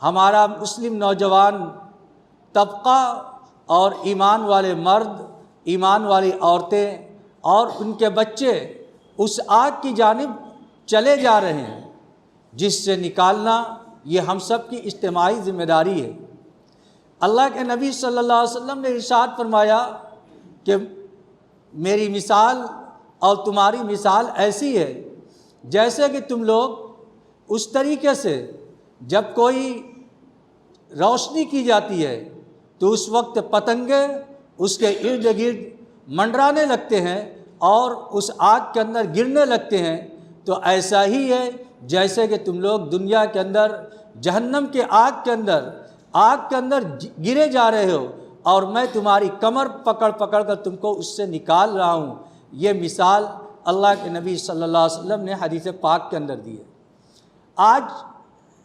ہمارا مسلم نوجوان طبقہ اور ایمان والے مرد، ایمان والی عورتیں اور ان کے بچے اس آگ کی جانب چلے جا رہے ہیں جس سے نکالنا یہ ہم سب کی اجتماعی ذمہ داری ہے۔ اللہ کے نبی صلی اللہ علیہ وسلم نے ارشاد فرمایا کہ میری مثال اور تمہاری مثال ایسی ہے جیسے کہ تم لوگ اس طریقے سے جب کوئی روشنی کی جاتی ہے تو اس وقت پتنگے اس کے ارد گرد منڈرانے لگتے ہیں اور اس آگ کے اندر گرنے لگتے ہیں، تو ایسا ہی ہے جیسے کہ تم لوگ دنیا کے اندر جہنم کے آگ کے اندر گرے جا رہے ہو اور میں تمہاری کمر پکڑ کر تم کو اس سے نکال رہا ہوں۔ یہ مثال اللہ کے نبی صلی اللہ علیہ وسلم نے حدیث پاک کے اندر دی ہے۔ آج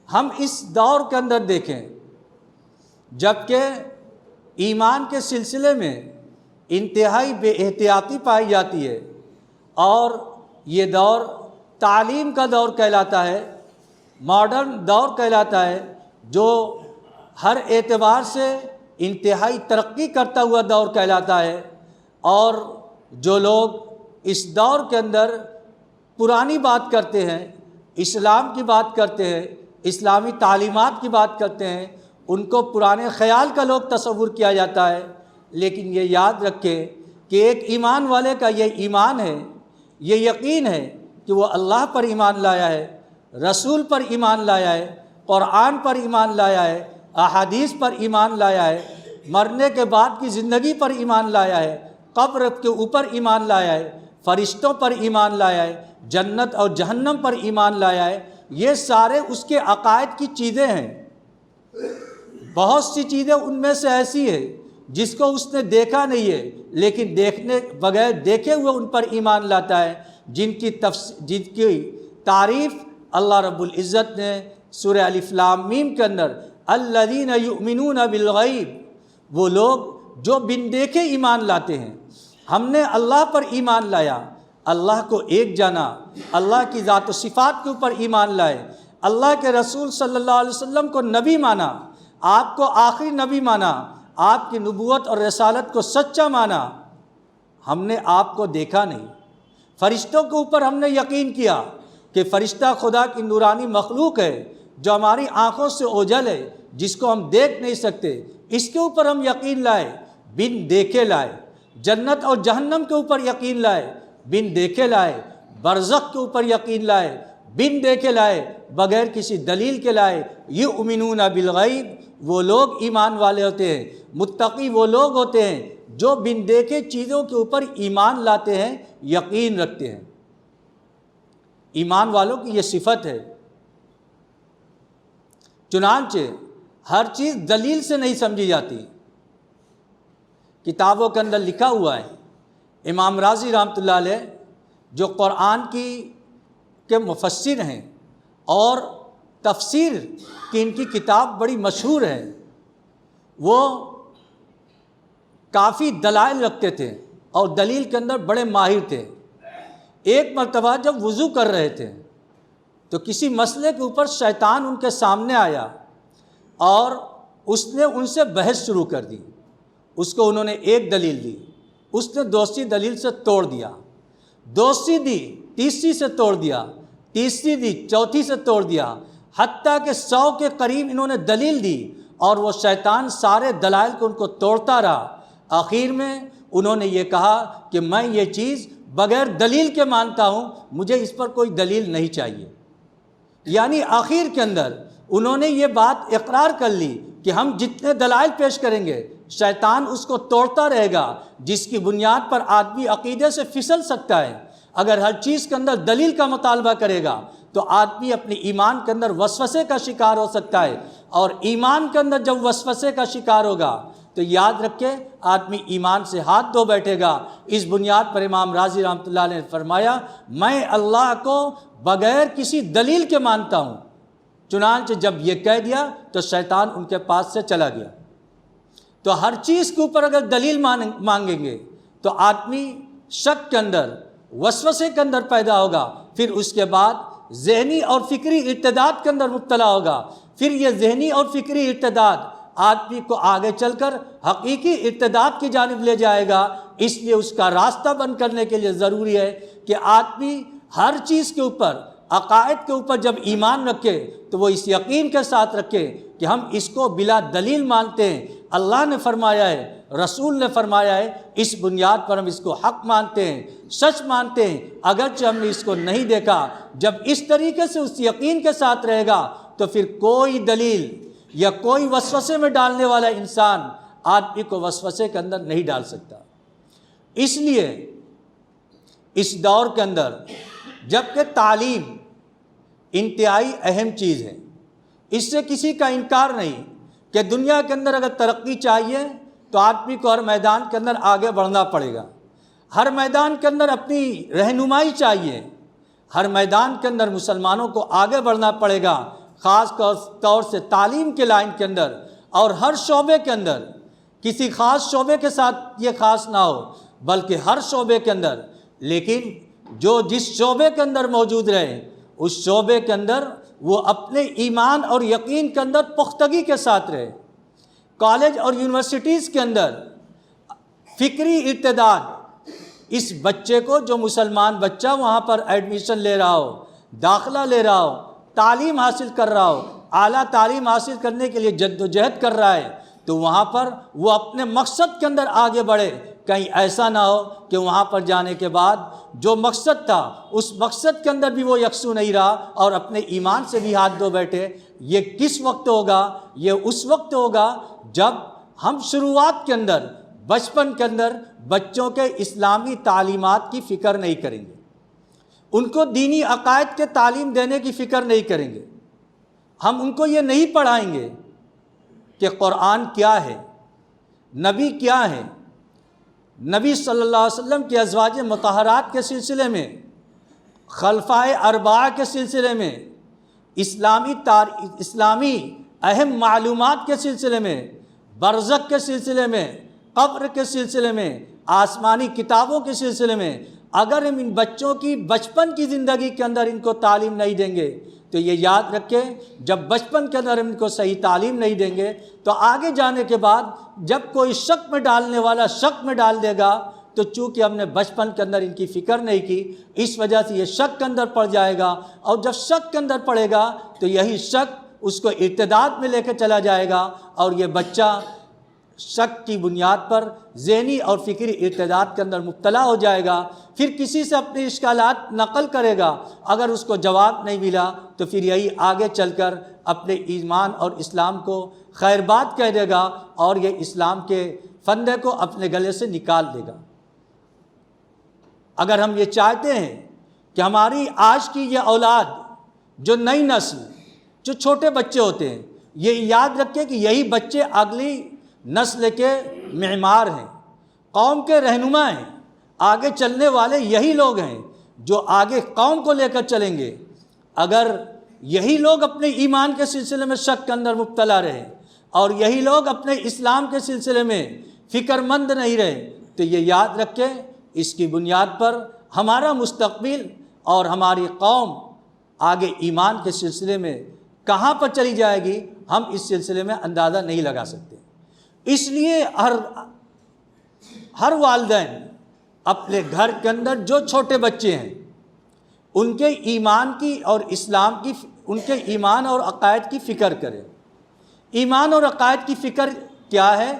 ہم اس دور کے اندر دیکھیں جبکہ ایمان کے سلسلے میں انتہائی بے احتیاطی پائی جاتی ہے اور یہ دور تعلیم کا دور کہلاتا ہے، ماڈرن دور کہلاتا ہے، جو ہر اعتبار سے انتہائی ترقی کرتا ہوا دور کہلاتا ہے، اور جو لوگ اس دور کے اندر پرانی بات کرتے ہیں، اسلام کی بات کرتے ہیں، اسلامی تعلیمات کی بات کرتے ہیں، ان کو پرانے خیال کا لوگ تصور کیا جاتا ہے۔ لیکن یہ یاد رکھیں کہ ایک ایمان والے کا یہ ایمان ہے، یہ یقین ہے کہ وہ اللہ پر ایمان لایا ہے، رسول پر ایمان لایا ہے، قرآن پر ایمان لایا ہے، احادیث پر ایمان لایا ہے، مرنے کے بعد کی زندگی پر ایمان لایا ہے، قبر کے اوپر ایمان لایا ہے، فرشتوں پر ایمان لایا ہے، جنت اور جہنم پر ایمان لایا ہے۔ یہ سارے اس کے عقائد کی چیزیں ہیں۔ بہت سی چیزیں ان میں سے ایسی ہیں جس کو اس نے دیکھا نہیں ہے، لیکن بغیر دیکھے ہوئے ان پر ایمان لاتا ہے، جن کی تعریف اللہ رب العزت نے سورہ الف لام میم کے اندر الذین یؤمنون بالغیب، وہ لوگ جو بن دیکھے ایمان لاتے ہیں۔ ہم نے اللہ پر ایمان لایا، اللہ کو ایک جانا، اللہ کی ذات و صفات کے اوپر ایمان لائے، اللہ کے رسول صلی اللہ علیہ وسلم کو نبی مانا، آپ کو آخری نبی مانا، آپ کی نبوت اور رسالت کو سچا مانا۔ ہم نے آپ کو دیکھا نہیں۔ فرشتوں کے اوپر ہم نے یقین کیا کہ فرشتہ خدا کی نورانی مخلوق ہے جو ہماری آنکھوں سے اوجھل ہے، جس کو ہم دیکھ نہیں سکتے، اس کے اوپر ہم یقین لائے، بن دیکھے لائے۔ جنت اور جہنم کے اوپر یقین لائے، بن دیکھے لائے۔ برزخ کے اوپر یقین لائے، بن دیکھے لائے، بغیر کسی دلیل کے لائے۔ یؤمنون بالغیب، وہ لوگ ایمان والے ہوتے ہیں۔ متقی وہ لوگ ہوتے ہیں جو بن دیکھے چیزوں کے اوپر ایمان لاتے ہیں، یقین رکھتے ہیں۔ ایمان والوں کی یہ صفت ہے۔ چنانچہ ہر چیز دلیل سے نہیں سمجھی جاتی۔ کتابوں کے اندر لکھا ہوا ہے، امام رازی رحمۃ اللہ علیہ جو قرآن کے مفسر ہیں اور تفسیر کی ان کی کتاب بڑی مشہور ہے، وہ کافی دلائل رکھتے تھے اور دلیل کے اندر بڑے ماہر تھے۔ ایک مرتبہ جب وضو کر رہے تھے تو کسی مسئلے کے اوپر شیطان ان کے سامنے آیا اور اس نے ان سے بحث شروع کر دی۔ اس کو انہوں نے ایک دلیل دی، اس نے دوسری دلیل سے توڑ دیا، دوسری دی، تیسری سے توڑ دیا، تیسری دی، چوتھی سے توڑ دیا، حتیٰ کہ 100 کے قریب انہوں نے دلیل دی، اور وہ شیطان سارے دلائل کو ان کو توڑتا رہا۔ آخر میں انہوں نے یہ کہا کہ میں یہ چیز بغیر دلیل کے مانتا ہوں، مجھے اس پر کوئی دلیل نہیں چاہیے۔ یعنی آخر کے اندر انہوں نے یہ بات اقرار کر لی کہ ہم جتنے دلائل پیش کریں گے شیطان اس کو توڑتا رہے گا، جس کی بنیاد پر آدمی عقیدے سے پھسل سکتا ہے۔ اگر ہر چیز کے اندر دلیل کا مطالبہ کرے گا تو آدمی اپنے ایمان کے اندر وسوسے کا شکار ہو سکتا ہے، اور ایمان کے اندر جب وسوسے کا شکار ہوگا تو یاد رکھے آدمی ایمان سے ہاتھ دھو بیٹھے گا۔ اس بنیاد پر امام رازی رحمۃ اللہ علیہ نے فرمایا، میں اللہ کو بغیر کسی دلیل کے مانتا ہوں۔ چنانچہ جب یہ کہہ دیا تو شیطان ان کے پاس سے چلا گیا۔ تو ہر چیز کے اوپر اگر دلیل مانگیں گے تو آدمی شک کے اندر، وسوسے کے اندر پیدا ہوگا، پھر اس کے بعد ذہنی اور فکری ارتداد کے اندر مبتلا ہوگا، پھر یہ ذہنی اور فکری ارتداد آدمی کو آگے چل کر حقیقی ارتداد کی جانب لے جائے گا۔ اس لیے اس کا راستہ بند کرنے کے لیے ضروری ہے کہ آدمی ہر چیز کے اوپر، عقائد کے اوپر جب ایمان رکھے تو وہ اس یقین کے ساتھ رکھے کہ ہم اس کو بلا دلیل مانتے ہیں، اللہ نے فرمایا ہے، رسول نے فرمایا ہے، اس بنیاد پر ہم اس کو حق مانتے ہیں، سچ مانتے ہیں، اگرچہ ہم نے اس کو نہیں دیکھا۔ جب اس طریقے سے اس یقین کے ساتھ رہے گا تو پھر کوئی دلیل یا کوئی وسوسے میں ڈالنے والا انسان آدمی کو وسوسے کے اندر نہیں ڈال سکتا۔ اس لیے اس دور کے اندر جبکہ تعلیم انتہائی اہم چیز ہے، اس سے کسی کا انکار نہیں کہ دنیا کے اندر اگر ترقی چاہیے تو آدمی کو ہر میدان کے اندر آگے بڑھنا پڑے گا، ہر میدان کے اندر اپنی رہنمائی چاہیے، ہر میدان کے اندر مسلمانوں کو آگے بڑھنا پڑے گا، خاص طور سے تعلیم کے لائن کے اندر اور ہر شعبے کے اندر۔ کسی خاص شعبے کے ساتھ یہ خاص نہ ہو بلکہ ہر شعبے کے اندر، لیکن جو جس شعبے کے اندر موجود رہے اس شعبے کے اندر وہ اپنے ایمان اور یقین کے اندر پختگی کے ساتھ رہے۔ کالج اور یونیورسٹیز کے اندر فکری ارتداد، اس بچے کو جو مسلمان بچہ وہاں پر ایڈمیشن لے رہا ہو، داخلہ لے رہا ہو، تعلیم حاصل کر رہا ہو، اعلیٰ تعلیم حاصل کرنے کے لیے جد و جہد کر رہا ہے، تو وہاں پر وہ اپنے مقصد کے اندر آگے بڑھے۔ کہیں ایسا نہ ہو کہ وہاں پر جانے کے بعد جو مقصد تھا اس مقصد کے اندر بھی وہ یکسو نہیں رہا اور اپنے ایمان سے بھی ہاتھ دھو بیٹھے۔ یہ کس وقت ہوگا؟ یہ اس وقت ہوگا جب ہم شروعات کے اندر، بچپن کے اندر بچوں کے اسلامی تعلیمات کی فکر نہیں کریں گے، ان کو دینی عقائد کے تعلیم دینے کی فکر نہیں کریں گے، ہم ان کو یہ نہیں پڑھائیں گے کہ قرآن کیا ہے، نبی کیا ہے، نبی صلی اللہ علیہ وسلم کے ازواج مطہرات کے سلسلے میں، خلفائے اربعہ کے سلسلے میں، اسلامی اہم معلومات کے سلسلے میں، برزخ کے سلسلے میں، قبر کے سلسلے میں، آسمانی کتابوں کے سلسلے میں۔ اگر ہم ان بچوں کی بچپن کی زندگی کے اندر ان کو تعلیم نہیں دیں گے تو یہ یاد رکھیں، جب بچپن کے اندر ہم ان کو صحیح تعلیم نہیں دیں گے تو آگے جانے کے بعد جب کوئی شک میں ڈالنے والا شک میں ڈال دے گا تو چونکہ ہم نے بچپن کے اندر ان کی فکر نہیں کی، اس وجہ سے یہ شک کے اندر پڑ جائے گا، اور جب شک کے اندر پڑے گا تو یہی شک اس کو ارتداد میں لے کے چلا جائے گا، اور یہ بچہ شک کی بنیاد پر ذہنی اور فکری ارتداد کے اندر مبتلا ہو جائے گا۔ پھر کسی سے اپنے اشکالات نقل کرے گا، اگر اس کو جواب نہیں ملا تو پھر یہی آگے چل کر اپنے ایمان اور اسلام کو خیر بات کہہ دے گا اور یہ اسلام کے فندے کو اپنے گلے سے نکال دے گا۔ اگر ہم یہ چاہتے ہیں کہ ہماری آج کی یہ اولاد، جو نئی نسل، جو چھوٹے بچے ہوتے ہیں، یہ یاد رکھیں کہ یہی بچے اگلی نسل کے معمار ہیں، قوم کے رہنما ہیں، آگے چلنے والے یہی لوگ ہیں جو آگے قوم کو لے کر چلیں گے۔ اگر یہی لوگ اپنے ایمان کے سلسلے میں شک کے اندر مبتلا رہے اور یہی لوگ اپنے اسلام کے سلسلے میں فکر مند نہیں رہے تو یہ یاد رکھیں، اس کی بنیاد پر ہمارا مستقبل اور ہماری قوم آگے ایمان کے سلسلے میں کہاں پر چلی جائے گی ہم اس سلسلے میں اندازہ نہیں لگا سکتے۔ اس لیے ہر والدین اپنے گھر کے اندر جو چھوٹے بچے ہیں ان کے ایمان کی اور اسلام کی، ان کے ایمان اور عقائد کی فکر کرے۔ ایمان اور عقائد کی فکر کیا ہے؟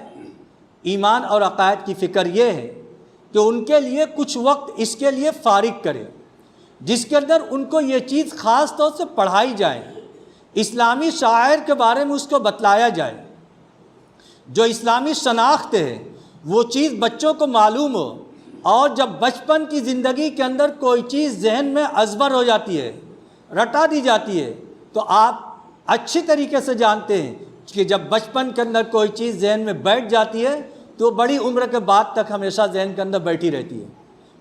ایمان اور عقائد کی فکر یہ ہے کہ ان کے لیے کچھ وقت اس کے لیے فارغ کرے جس کے اندر ان کو یہ چیز خاص طور سے پڑھائی جائے، اسلامی شعائر کے بارے میں اس کو بتلایا جائے، جو اسلامی شناخت ہے وہ چیز بچوں کو معلوم ہو۔ اور جب بچپن کی زندگی کے اندر کوئی چیز ذہن میں ازبر ہو جاتی ہے، رٹا دی جاتی ہے، تو آپ اچھی طریقے سے جانتے ہیں کہ جب بچپن کے اندر کوئی چیز ذہن میں بیٹھ جاتی ہے تو بڑی عمر کے بعد تک ہمیشہ ذہن کے اندر بیٹھی رہتی ہے۔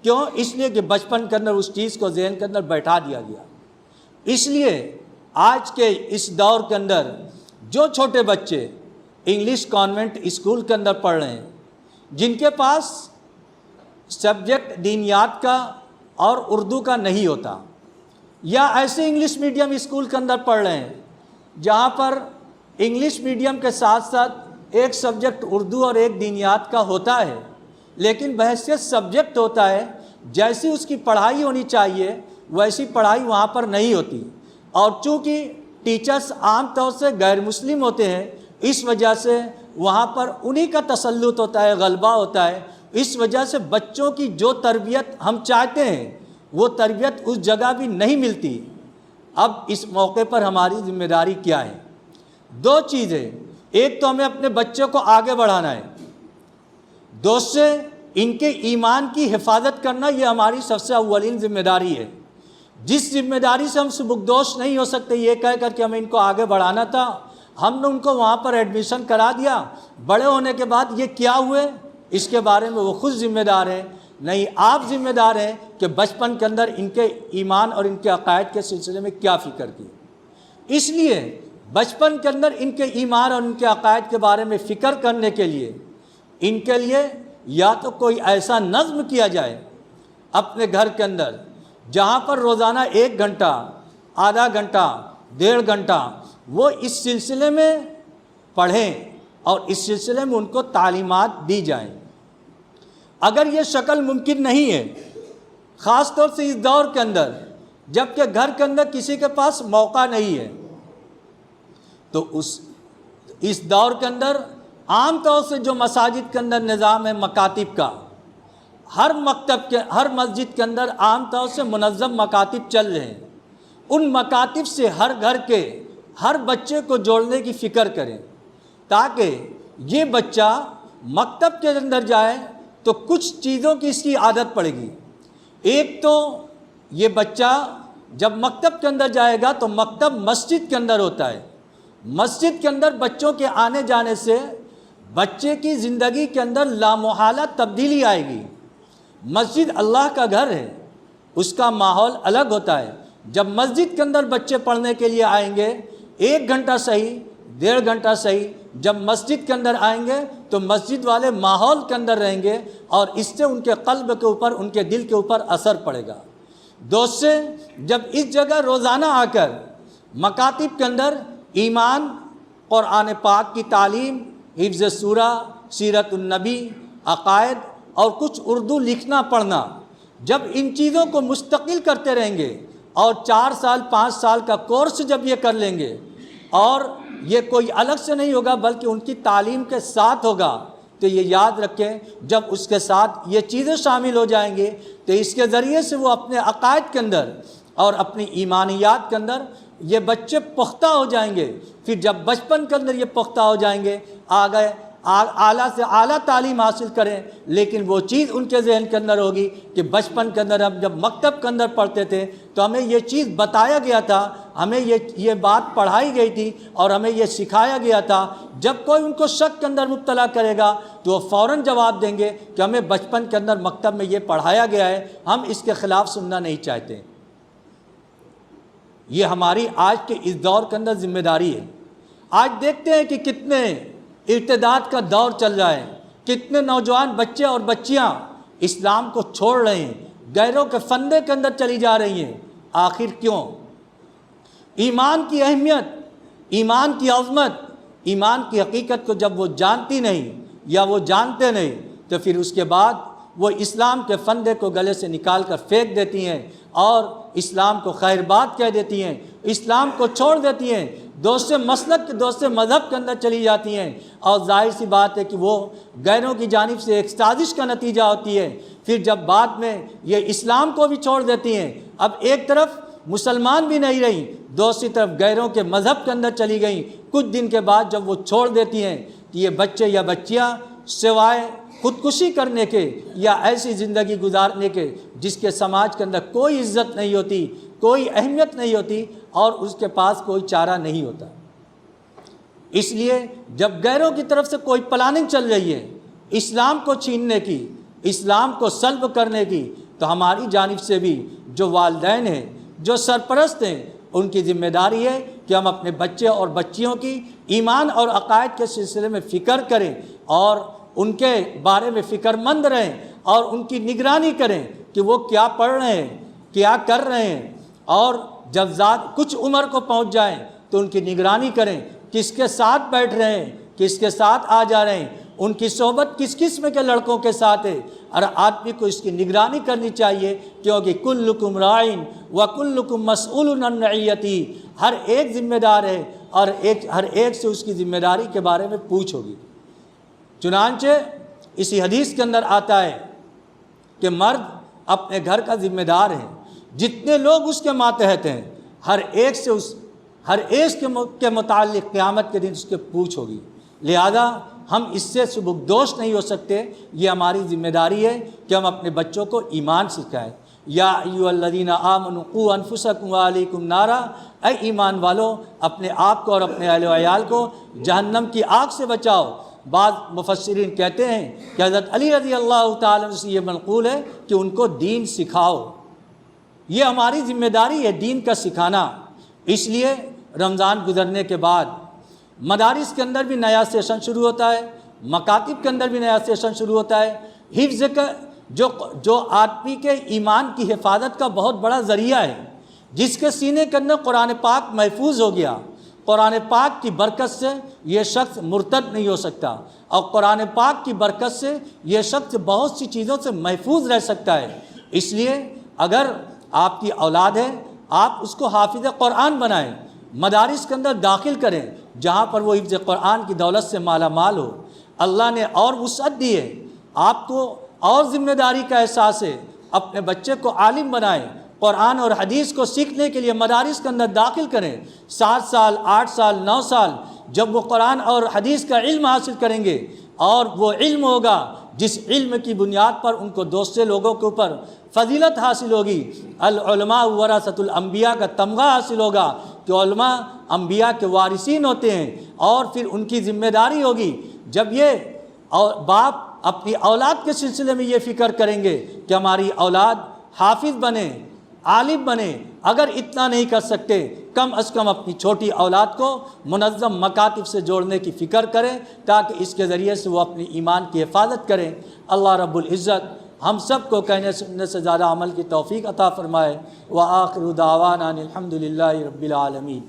کیوں؟ اس لیے کہ بچپن کے اندر اس چیز کو ذہن کے اندر بیٹھا دیا گیا۔ اس لیے آج کے اس دور کے اندر جو چھوٹے بچے انگلش کانوینٹ اسکول کے اندر پڑھ رہے ہیں، جن کے پاس سبجیکٹ دینیات کا اور اردو کا نہیں ہوتا، یا ایسے انگلش میڈیم اسکول کے اندر پڑھ رہے ہیں جہاں پر انگلش میڈیم کے ساتھ ساتھ ایک سبجیکٹ اردو اور ایک دینیات کا ہوتا ہے، لیکن بحیثیت سبجیکٹ ہوتا ہے، جیسی اس کی پڑھائی ہونی چاہیے ویسی پڑھائی وہاں پر نہیں ہوتی، اور چونکہ ٹیچرز عام طور سے غیر مسلم ہوتے ہیں، اس وجہ سے وہاں پر انہی کا تسلط ہوتا ہے، غلبہ ہوتا ہے، اس وجہ سے بچوں کی جو تربیت ہم چاہتے ہیں وہ تربیت اس جگہ بھی نہیں ملتی۔ اب اس موقع پر ہماری ذمہ داری کیا ہے؟ دو چیزیں، ایک تو ہمیں اپنے بچوں کو آگے بڑھانا ہے، دوسرے ان کے ایمان کی حفاظت کرنا، یہ ہماری سب سے اولین ذمہ داری ہے۔ جس ذمہ داری سے ہم سبکدوش نہیں ہو سکتے یہ کہہ کر کہ ہمیں ان کو آگے بڑھانا تھا، ہم نے ان کو وہاں پر ایڈمیشن کرا دیا، بڑے ہونے کے بعد یہ کیا ہوئے اس کے بارے میں وہ خود ذمہ دار ہیں، نہیں آپ ذمہ دار ہیں کہ بچپن کے اندر ان کے ایمان اور ان کے عقائد کے سلسلے میں کیا فکر کی۔ اس لیے بچپن کے اندر ان کے ایمان اور ان کے عقائد کے بارے میں فکر کرنے کے لیے ان کے لیے یا تو کوئی ایسا نظم کیا جائے اپنے گھر کے اندر جہاں پر روزانہ 1 گھنٹہ، آدھا گھنٹہ، 1.5 گھنٹہ وہ اس سلسلے میں پڑھیں اور اس سلسلے میں ان کو تعلیمات دی جائیں۔ اگر یہ شکل ممکن نہیں ہے، خاص طور سے اس دور کے اندر جب کہ گھر کے اندر کسی کے پاس موقع نہیں ہے، تو اس دور کے اندر عام طور سے جو مساجد کے اندر نظام ہے مکاتب کا، ہر مسجد کے اندر عام طور سے منظم مکاتب چل رہے ہیں، ان مکاتب سے ہر گھر کے ہر بچے کو جوڑنے کی فکر کریں تاکہ یہ بچہ مکتب کے اندر جائے تو کچھ چیزوں کی اس کی عادت پڑے گی۔ ایک تو یہ بچہ جب مکتب کے اندر جائے گا تو مکتب مسجد کے اندر ہوتا ہے، مسجد کے اندر بچوں کے آنے جانے سے بچے کی زندگی کے اندر لامحالہ تبدیلی آئے گی۔ مسجد اللہ کا گھر ہے، اس کا ماحول الگ ہوتا ہے۔ جب مسجد کے اندر بچے پڑھنے کے لیے آئیں گے 1 گھنٹہ صحیح، 1.5 گھنٹہ صحیح، جب مسجد کے اندر آئیں گے تو مسجد والے ماحول کے اندر رہیں گے اور اس سے ان کے قلب کے اوپر، ان کے دل کے اوپر اثر پڑے گا۔ دوسرے جب اس جگہ روزانہ آ کر مکاتب کے اندر ایمان، قرآن پاک کی تعلیم، حفظ سورہ، سیرت النبی، عقائد اور کچھ اردو لکھنا پڑھنا، جب ان چیزوں کو مستقل کرتے رہیں گے اور 4 سال 5 سال کا کورس جب یہ کر لیں گے اور یہ کوئی الگ سے نہیں ہوگا بلکہ ان کی تعلیم کے ساتھ ہوگا، تو یہ یاد رکھیں جب اس کے ساتھ یہ چیزیں شامل ہو جائیں گے تو اس کے ذریعے سے وہ اپنے عقائد کے اندر اور اپنی ایمانیات کے اندر یہ بچے پختہ ہو جائیں گے۔ پھر جب بچپن کے اندر یہ پختہ ہو جائیں گے، آگے اعلیٰ سے اعلیٰ تعلیم حاصل کریں، لیکن وہ چیز ان کے ذہن کے اندر ہوگی کہ بچپن کے اندر ہم جب مکتب کے اندر پڑھتے تھے تو ہمیں یہ چیز بتایا گیا تھا، ہمیں یہ بات پڑھائی گئی تھی اور ہمیں یہ سکھایا گیا تھا۔ جب کوئی ان کو شک کے اندر مبتلا کرے گا تو وہ فوراً جواب دیں گے کہ ہمیں بچپن کے اندر مکتب میں یہ پڑھایا گیا ہے، ہم اس کے خلاف سننا نہیں چاہتے۔ یہ ہماری آج کے اس دور کے اندر ذمہ داری ہے۔ آج دیکھتے ہیں کہ کتنے ارتداد کا دور چل رہا ہے، کتنے نوجوان بچے اور بچیاں اسلام کو چھوڑ رہے ہیں، غیروں کے فندے کے اندر چلی جا رہی ہیں۔ آخر کیوں؟ ایمان کی اہمیت، ایمان کی عظمت، ایمان کی حقیقت کو جب وہ جانتی نہیں یا وہ جانتے نہیں تو پھر اس کے بعد وہ اسلام کے فندے کو گلے سے نکال کر پھینک دیتی ہیں اور اسلام کو خیر بات کہہ دیتی ہیں، اسلام کو چھوڑ دیتی ہیں، دوسرے مسلک، دوسرے مذہب کے اندر چلی جاتی ہیں، اور ظاہر سی بات ہے کہ وہ غیروں کی جانب سے ایک سازش کا نتیجہ ہوتی ہے۔ پھر جب بعد میں یہ اسلام کو بھی چھوڑ دیتی ہیں، اب ایک طرف مسلمان بھی نہیں رہی، دوسری طرف غیروں کے مذہب کے اندر چلی گئیں۔ کچھ دن کے بعد جب وہ چھوڑ دیتی ہیں کہ یہ بچے یا بچیاں سوائے خودکشی کرنے کے یا ایسی زندگی گزارنے کے جس کے سماج کے اندر کوئی عزت نہیں ہوتی، کوئی اہمیت نہیں ہوتی اور اس کے پاس کوئی چارہ نہیں ہوتا۔ اس لیے جب غیروں کی طرف سے کوئی پلاننگ چل رہی ہے اسلام کو چھیننے کی، اسلام کو سلب کرنے کی، تو ہماری جانب سے بھی جو والدین ہیں، جو سرپرست ہیں، ان کی ذمہ داری ہے کہ ہم اپنے بچے اور بچیوں کی ایمان اور عقائد کے سلسلے میں فکر کریں اور ان کے بارے میں فکر مند رہیں اور ان کی نگرانی کریں کہ وہ کیا پڑھ رہے ہیں، کیا کر رہے ہیں، اور جب ذات کچھ عمر کو پہنچ جائیں تو ان کی نگرانی کریں، کس کے ساتھ بیٹھ رہے ہیں، کس کے ساتھ آ جا رہے ہیں، ان کی صحبت کس قسم کے لڑکوں کے ساتھ ہے، اور آدمی کو اس کی نگرانی کرنی چاہیے، کیونکہ کلکم راعٍ وکلکم مسئول عن رعیتہ، ہر ایک ذمہ دار ہے اور ہر ایک سے اس کی ذمہ داری کے بارے میں پوچھ ہوگی۔ چنانچہ اسی حدیث کے اندر آتا ہے کہ مرد اپنے گھر کا ذمہ دار ہے، جتنے لوگ اس کے ماتحت ہیں ہر ایک کے متعلق قیامت کے دن اس کے پوچھ ہوگی، لہذا ہم اس سے سبکدوش نہیں ہو سکتے۔ یہ ہماری ذمہ داری ہے کہ ہم اپنے بچوں کو ایمان سکھائیں۔ یا ایھا الذین آمنوا قوا انفسکم وعلیکم نارا، اے ایمان والو اپنے آپ کو اور اپنے اہل و عیال کو جہنم کی آگ سے بچاؤ۔ بعض مفسرین کہتے ہیں کہ حضرت علی رضی اللہ تعالیٰ عنہ سے یہ منقول ہے کہ ان کو دین سکھاؤ، یہ ہماری ذمہ داری ہے دین کا سکھانا۔ اس لیے رمضان گزرنے کے بعد مدارس کے اندر بھی نیا سیشن شروع ہوتا ہے، مکاتب کے اندر بھی نیا سیشن شروع ہوتا ہے۔ حفظ کا جو آدمی کے ایمان کی حفاظت کا بہت بڑا ذریعہ ہے، جس کے سینے کے اندر قرآن پاک محفوظ ہو گیا، قرآن پاک کی برکت سے یہ شخص مرتد نہیں ہو سکتا، اور قرآن پاک کی برکت سے یہ شخص بہت سی چیزوں سے محفوظ رہ سکتا ہے۔ اس لیے اگر آپ کی اولاد ہے، آپ اس کو حافظ قرآن بنائیں، مدارس کے اندر داخل کریں جہاں پر وہ حفظ قرآن کی دولت سے مالا مال ہو۔ اللہ نے اور وسعت دی ہے، آپ کو اور ذمہ داری کا احساس ہے، اپنے بچے کو عالم بنائیں، قرآن اور حدیث کو سیکھنے کے لیے مدارس کے اندر داخل کریں۔ 7 سال 8 سال 9 سال جب وہ قرآن اور حدیث کا علم حاصل کریں گے، اور وہ علم ہوگا جس علم کی بنیاد پر ان کو دوسرے لوگوں کے اوپر فضیلت حاصل ہوگی، العلماء ورثۃ الانبیاء کا تمغہ حاصل ہوگا کہ علماء انبیاء کے وارثین ہوتے ہیں، اور پھر ان کی ذمہ داری ہوگی جب یہ باپ اپنی اولاد کے سلسلے میں یہ فکر کریں گے کہ ہماری اولاد حافظ بنے، عالم بنے، اگر اتنا نہیں کر سکتے کم از کم اپنی چھوٹی اولاد کو منظم مکاتب سے جوڑنے کی فکر کریں، تاکہ اس کے ذریعے سے وہ اپنی ایمان کی حفاظت کریں۔ اللہ رب العزت ہم سب کو کہنے سننے سے زیادہ عمل کی توفیق عطا فرمائے۔ وآخر دعوانا ان الحمد للہ رب العالمین۔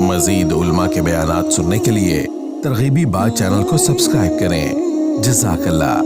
مزید علماء کے بیانات سننے کے لیے ترغیبی بات چینل کو سبسکرائب کریں۔ جزاک اللہ۔